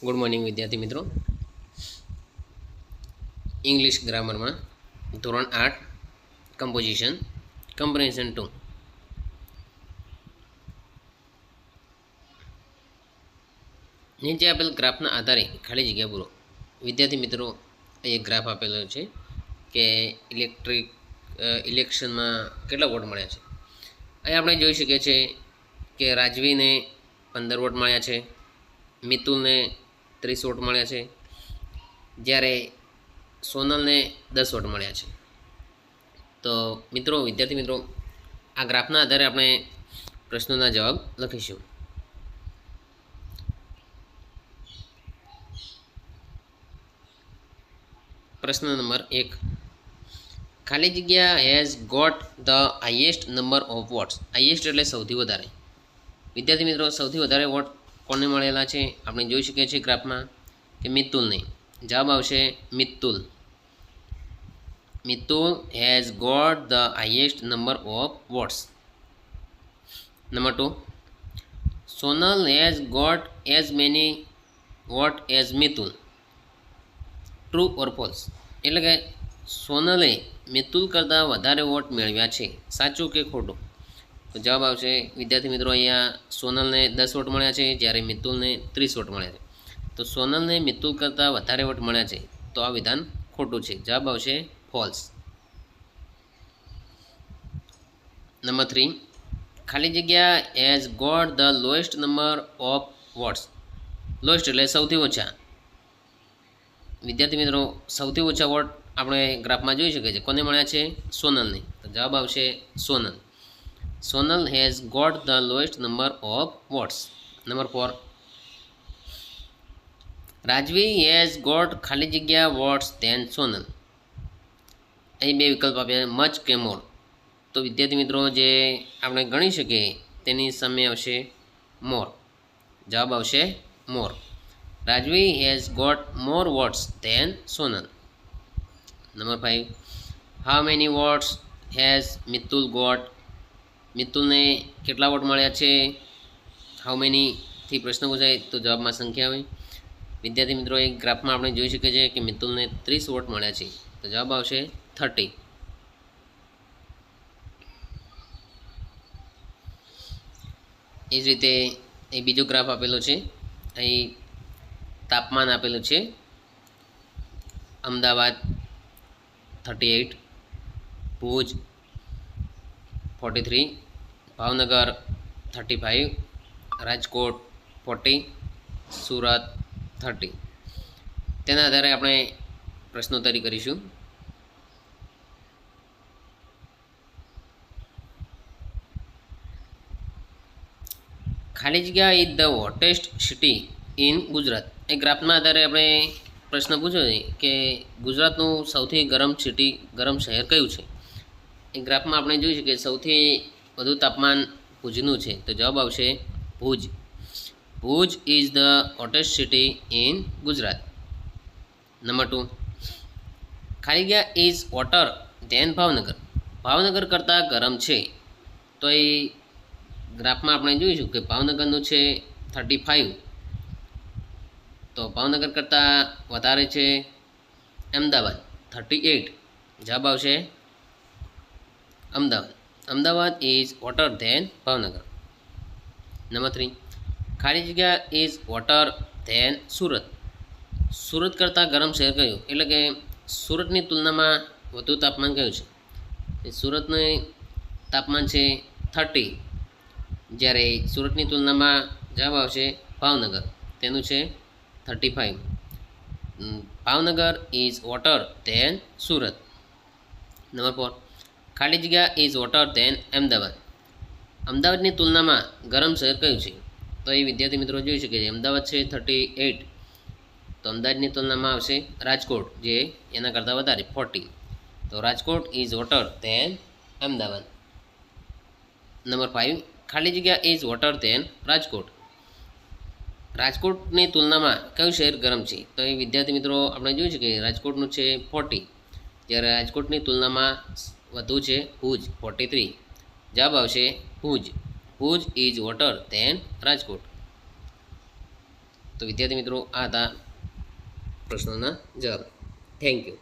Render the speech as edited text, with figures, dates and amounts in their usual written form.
Good morning વિદ્યાર્થી મિત્રો. English ગ્રામરમાં ધોરણ 8 કમ્પોઝિશન કમ્પ્રેન્શન 2 નીચે આપેલ ગ્રાફના આધારે ખાલી જગ્યા પૂરો. વિદ્યાર્થી મિત્રો, એક ગ્રાફ આપેલો છે કે ઇલેક્શનમાં કેટલા વોટ મળ્યા છે. અહીં આપણે જોઈ શકીએ છીએ કે રાજવીને 15 વોટ મળ્યા છે, મિતુલને 30 વોટ મળ્યા છે, જ્યારે સોનલને 10 વોટ મળ્યા છે. તો વિદ્યાર્થી મિત્રો, આ ગ્રાફના આધારે આપણે પ્રશ્નોના જવાબ લખીશું. પ્રશ્ન નંબર 1, ખાલી જગ્યા has got the highest number of votes. Highest એટલે સૌથી વધારે. વિદ્યાર્થી મિત્રો, સૌથી વધારે વોટ કોને મળેલા છે આપણે જોઈ શકીએ છીએ ગ્રાફમાં કે મિતુલને. જવાબ આવશે Mitul. Mitul has got the highest number of votes. Number 2, Sonal has got as many vote as Mitul. True or false? એટલે કે સોનલે મિતુલ કરતાં વધારે વોટ મેળવ્યા છે, સાચું કે ખોટું? તો જવાબ આવશે વિદ્યાર્થી મિત્રો, અહીંયા સોનલને 10 વોટ મળ્યા છે, જ્યારે મિતુલને 30 વોટ મળ્યા છે. તો સોનલને મિતુલ કરતાં વધારે વોટ મળ્યા છે, તો આ વિધાન ખોટું છે. જવાબ આવશે ફોલ્સ. નંબર 3, ખાલી જગ્યા has got the lowest number of votes. Lowest એટલે સૌથી ઓછા. વિદ્યાર્થી મિત્રો, સૌથી ઓછા વોટ આપણે ગ્રાફમાં જોઈ શકીએ છીએ કોને મળ્યા છે? સોનલને. તો જવાબ આવશે Sonal. Sonal has got the lowest number of votes. Number 4, Rajvi has got ખાલી જગ્યા વોટ્સ ધેન સોનલ. અહીં બે વિકલ્પ આપ્યા, મચ કે મોર. તો વિદ્યાર્થી મિત્રો, જે આપણે ગણી શકીએ તેની સામે આવશે મોર. જવાબ આવશે more. Rajvi has got more votes than Sonal. Number 5, how many votes has Mitul got. મિતુલને કેટલા વોટ મળ્યા છે? હાઉ મેનીથી પ્રશ્ન પૂછાય તો જવાબમાં સંખ્યા હોય. વિદ્યાર્થી મિત્રો, એક ગ્રાફમાં આપણે જોઈ શકીએ છીએ કે મિતુલને 30 વોટ મળ્યા છે, તો જવાબ આવશે 30. એ જ રીતે એક બીજો ગ્રાફ આપેલો છે. અહીં તાપમાન આપેલું છે. અમદાવાદ 38, ભુજ 43, ભાવનગર 35, રાજકોટ 40, સુરત 30. તેના આધારે આપણે પ્રશ્નોત્તરી કરીશું. ખાલી જગ્યા is the hottest city in Gujarat. એ ગ્રાફના આધારે આપણે પ્રશ્ન પૂછ્યો છે કે ગુજરાતનું સૌથી ગરમ શહેર કયું છે. એ ગ્રાફમાં આપણે જોઈ શકીએ સૌથી વધુ તાપમાન ભુજનું છે, તો જવાબ આવશે Bhuj. Bhuj is the hottest city in Gujarat. Number 2, ખાલી જગ્યા is hotter than Bhavnagar. Bhavnagar કરતાં ગરમ છે, તો એ ગ્રાફમાં આપણે જોઈશું કે ભાવનગરનું છે 35, તો ભાવનગર કરતાં વધારે છે અમદાવાદ 38. જવાબ આવશે Ahmedabad. Ahmedabad is hotter than Bhavnagar. Number 3, ખાલી જગ્યા is hotter than Surat. Surat કરતાં ગરમ શહેર કયું? એટલે કે સુરતની તુલનામાં વધુ તાપમાન કયું છે? સુરતનું તાપમાન છે 30, જ્યારે સુરતની તુલનામાં જવાબ આવશે ભાવનગર, તેનું છે 35. Bhavnagar is hotter than Surat. Number 4, ખાલી જગ્યા ઇઝ હોટર ધેન અમદાવાદ. અમદાવાદની તુલનામાં ગરમ શહેર કયું છે? તો એ વિદ્યાર્થી મિત્રો જોઈ શકે છે અમદાવાદ છે 38, તો અમદાવાદની તુલનામાં આવશે રાજકોટ, જે એના કરતાં વધારે 40. તો Rajkot is hotter than Ahmedabad. Number 5, ખાલી જગ્યા ઇઝ હોટર ધેન રાજકોટ. રાજકોટની તુલનામાં કયું શહેર ગરમ છે? તો એ વિદ્યાર્થી મિત્રો આપણે જોઈ શકીએ રાજકોટનું છે 40, જ્યારે રાજકોટની તુલનામાં વધુ છે ભુજ 43. જવાબ આવશે Bhuj. Bhuj is hotter than Rajkot. તો વિદ્યાર્થી મિત્રો આ હતા પ્રશ્નોના જવાબ. Thank you.